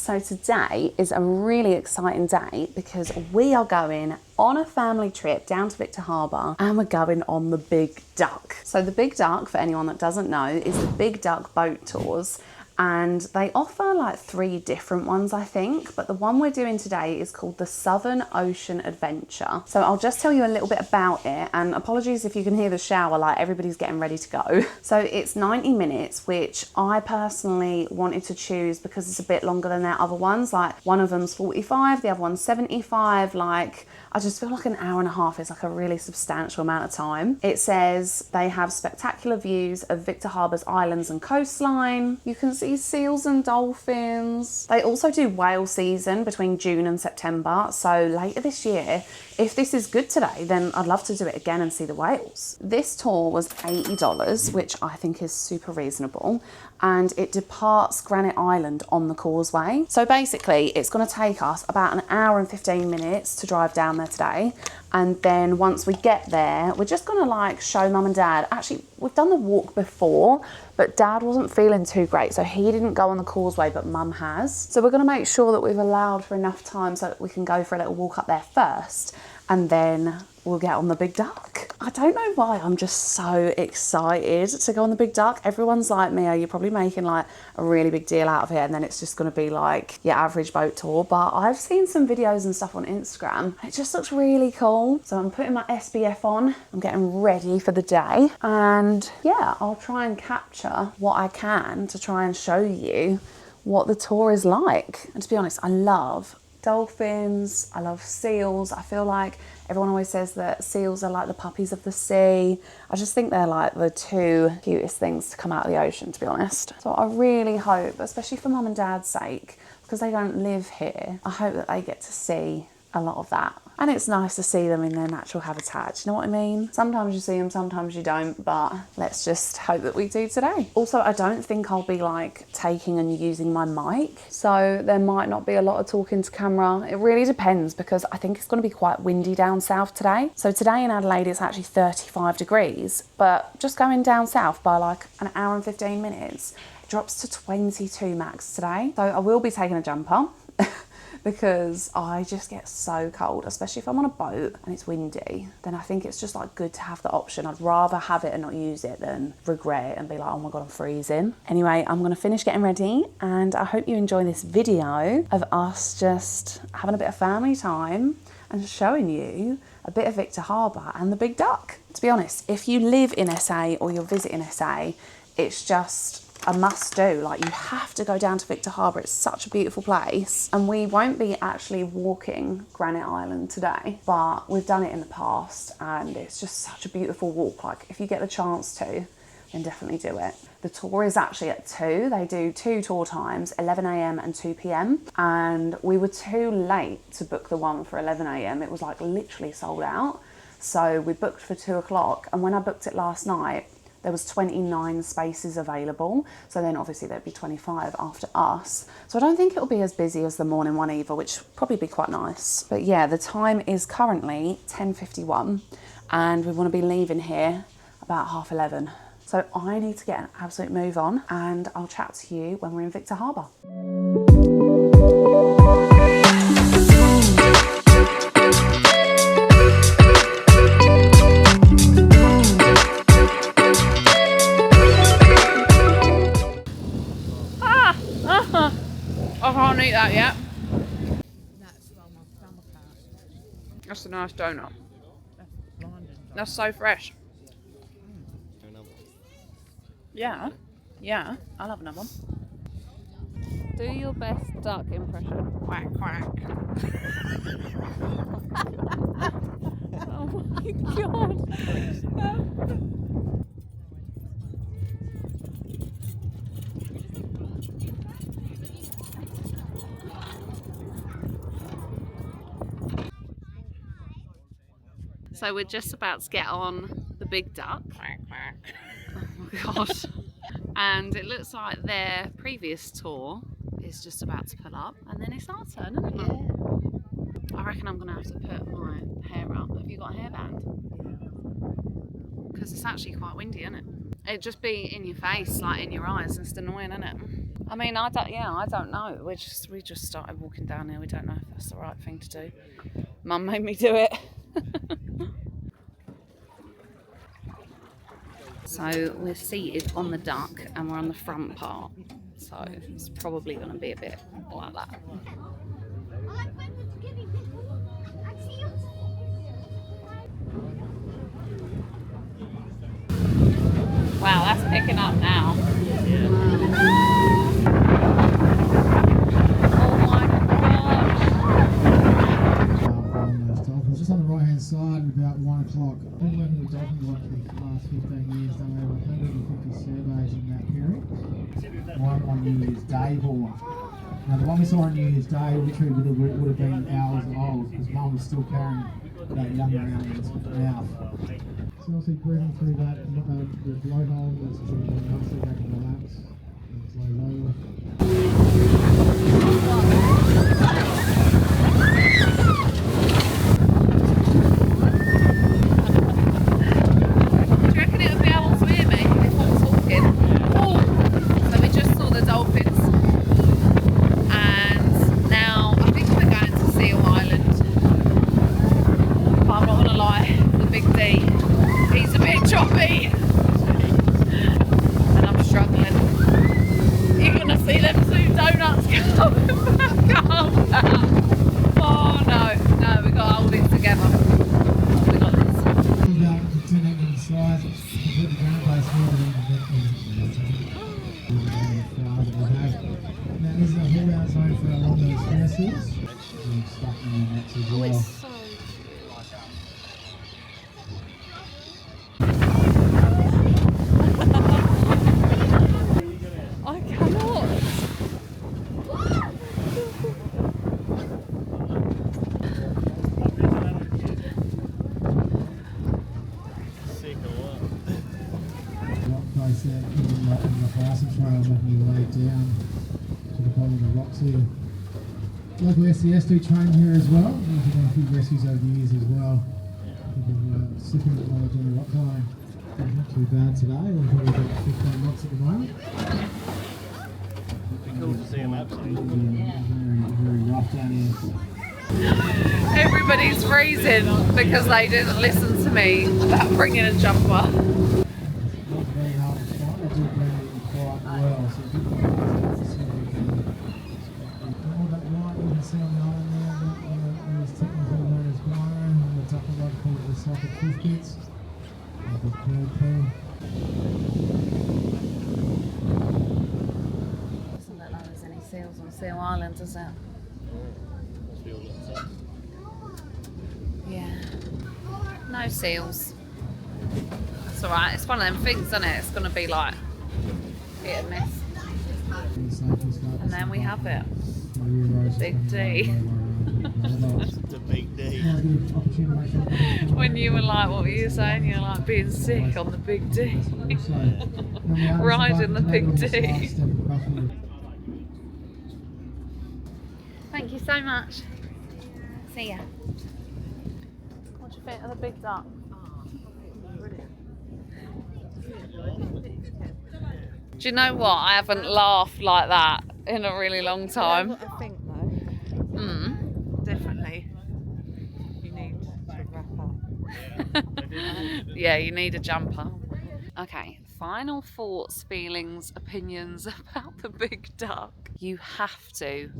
So today is a really exciting day because we are going on a family trip down to Victor Harbour and we're going on the Big Duck. So the Big Duck, for anyone that doesn't know, is the Big Duck boat tours. And they offer like 3 different ones, I think, but the one we're doing today is called the Southern Ocean Adventure. So I'll just tell you a little bit about it, and apologies if you can hear the shower, like everybody's getting ready to go. So it's 90 minutes, which I personally wanted to choose because it's a bit longer than their other ones. Like one of them's 45, the other one's 75, like I just feel like an hour and a half is like a really substantial amount of time. It says they have spectacular views of Victor Harbour's islands and coastline. You can see seals and dolphins. They also do whale season between June and September. So later this year, if this is good today, then I'd love to do it again and see the whales. This tour was $80, which I think is super reasonable. And it departs Granite Island on the Causeway. So basically it's going to take us about an hour and 15 minutes to drive down there today. And then once we get there, we're just going to like show mum and dad. Actually, we've done the walk before, but dad wasn't feeling too great. So he didn't go on the Causeway, but mum has. So we're going to make sure that we've allowed for enough time so that we can go for a little walk up there first. And then we'll get on the Big Duck. I don't know why I'm just so excited to go on the Big Duck. Everyone's like, Mia, you're probably making like a really big deal out of it and then it's just going to be like your average boat tour. But I've seen some videos and stuff on Instagram. It just looks really cool. So I'm putting my SPF on. I'm getting ready for the day. And yeah, I'll try and capture what I can to try and show you what the tour is like. And to be honest, I love dolphins, I love seals. I feel like everyone always says that seals are like the puppies of the sea. I just think they're like the 2 cutest things to come out of the ocean, to be honest. So I really hope, especially for mum and dad's sake, because they don't live here, I hope that they get to see a lot of that. And it's nice to see them in their natural habitat, you know what I mean? Sometimes you see them, sometimes you don't, but let's just hope that we do today. Also, I don't think I'll be like taking and using my mic, so there might not be a lot of talking to camera. It really depends because I think it's going to be quite windy down south today. So today in Adelaide it's actually 35 degrees, but just going down south by like an hour and 15 minutes, it drops to 22 max today. So I will be taking a jumper. Because I just get so cold, especially if I'm on a boat and it's windy, then I think it's just like good to have the option. I'd rather have it and not use it than regret it and be like, oh my God, I'm freezing. Anyway, I'm gonna finish getting ready and I hope you enjoy this video of us just having a bit of family time and showing you a bit of Victor Harbour and the Big Duck. To be honest, if you live in SA or you're visiting SA, it's just a must do. Like you have to go down to Victor Harbour. It's such a beautiful place. And we won't be actually walking Granite Island today, but we've done it in the past and it's just such a beautiful walk. Like if you get the chance to, then definitely do it. The tour is actually at 2. They do 2 tour times, 11 AM and 2 PM. And we were too late to book the one for 11 AM. It was like literally sold out. So we booked for 2 o'clock. And when I booked it last night, there was 29 spaces available. So then obviously there'd be 25 after us. So I don't think it'll be as busy as the morning one either, which would probably be quite nice. But yeah, the time is currently 10:51 and we want to be leaving here about 11:30. So I need to get an absolute move on and I'll chat to you when we're in Victor Harbour. I can't eat that yet. That's a nice donut. That's so fresh. Yeah, yeah, I'll have another one. Do your best duck impression. Quack, quack. Oh my God. So we're just about to get on the Big Duck. Quack, quack. Oh my God. And it looks like their previous tour is just about to pull up and then it's our turn, isn't it? Yeah. I reckon I'm going to have to put my hair up. Have you got a hairband? Because it's actually quite windy, isn't it? It'd just be in your face, like in your eyes. It's annoying, isn't it? I mean, I don't know. We just started walking down here. We don't know if that's the right thing to do. Mum made me do it. So we're seated on the duck and we're on the front part. So it's probably going to be a bit like that. Wow, that's picking up now. Oh my gosh. Dolphins just on the right hand side at about 1 o'clock. Been working with dolphin watch for the last 15 years, done over 150 surveys in that period. One on New Year's Day bore. Now the one we saw on New Year's Day literally would have been hours old because Mum was still carrying that young around in its mouth. So obviously breathing through that the blowhole, that's really nice, so they can relax. And slow low. Do you reckon it would be able to hear me if I was talking? Oh! So we just saw the dolphins and now I think we're going to Saw Island. But I'm not going to lie, the big D, he's a bit choppy and I'm struggling. You're going to see them two donuts coming back up. Oh no, we've got to hold it together. We got this. About 10 acres size, completely ground based now this is a hold out zone for along those fences. Stuck in the nets as well. I cannot. Place there in the Horizon Trail, making your way down to the bottom of the rocks here. Local SCS do train here as well. We've done a few rescues over the years as well. People slipping it while they're doing the rock climb. Not too bad today. We've probably got 15 knots at the moment. Cool to see them absolutely. Very rough down here. Everybody's freezing because they didn't listen to me about bringing a jumper. Very hard to find. They do blend in quite well. So all that white you can see on the island there, that is technically known as guano, and the duck rod called the recycled fish bits. The pearl pool. Doesn't look like there's any seals on Saw Island, does it? Yeah. No seals. It's alright, it's one of them things, isn't it? It's going to be like hit and miss. And then we have it. The big D. The big D. When you were like, what were you saying? You're like being sick on the big D. Riding the big D. Thank you so much. See ya. What do you think of the big duck? Do you know what? I haven't laughed like that in a really long time. You know what I think though? Definitely. You need to wrap up. Yeah, you need a jumper. Okay, final thoughts, feelings, opinions about the big duck. You have to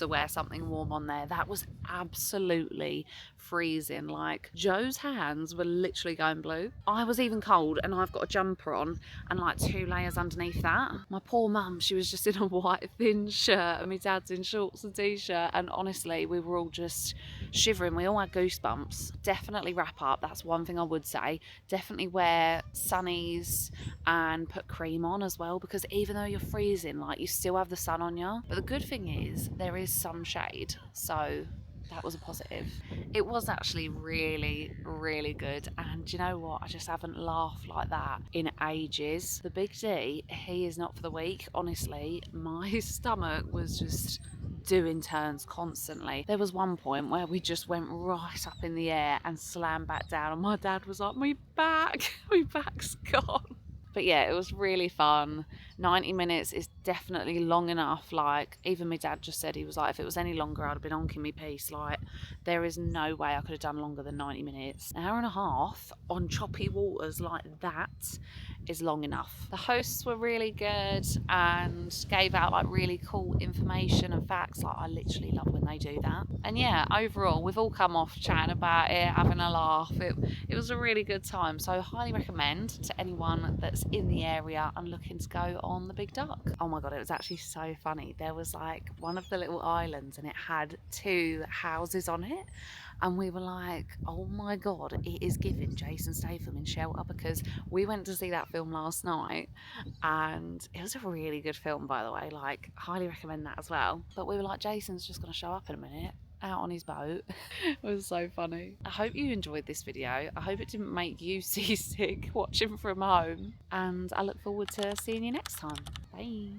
wear something warm on there. That was absolutely freezing. Like, Joe's hands were literally going blue. I was even cold and I've got a jumper on and like 2 layers underneath that. My poor mum, she was just in a white thin shirt and my dad's in shorts and t-shirt, and honestly we were all just shivering. We all had goosebumps. Definitely wrap up, that's one thing I would say. Definitely wear sunnies and put cream on as well, because even though you're freezing, like, you still have the sun on you. But the good thing is there is some shade, so that was a positive. It was actually really, really good, and you know what? I just haven't laughed like that in ages. The big D, he is not for the weak. Honestly, my stomach was just doing turns constantly. There was one point where we just went right up in the air and slammed back down, and my dad was like, my back's gone. But yeah, it was really fun. 90 minutes is definitely long enough. Like, even my dad just said, he was like, if it was any longer, I'd have been honking me piece. Like, there is no way I could have done longer than 90 minutes. An hour and a half on choppy waters like that is long enough. The hosts were really good and gave out like really cool information and facts. Like, I literally love when they do that. And yeah, overall, we've all come off chatting about it, having a laugh. It was a really good time. So I highly recommend to anyone that's in the area and looking to go on the Big Duck. Oh my God, it was actually so funny. There was like one of the little islands and it had 2 houses on it. And we were like, oh my God, it is giving Jason Statham in Shelter, because we went to see that film last night and it was a really good film, by the way. Like, highly recommend that as well. But we were like, Jason's just going to show up in a minute out on his boat. It was so funny. I hope you enjoyed this video. I hope it didn't make you seasick watching from home. And I look forward to seeing you next time. Bye.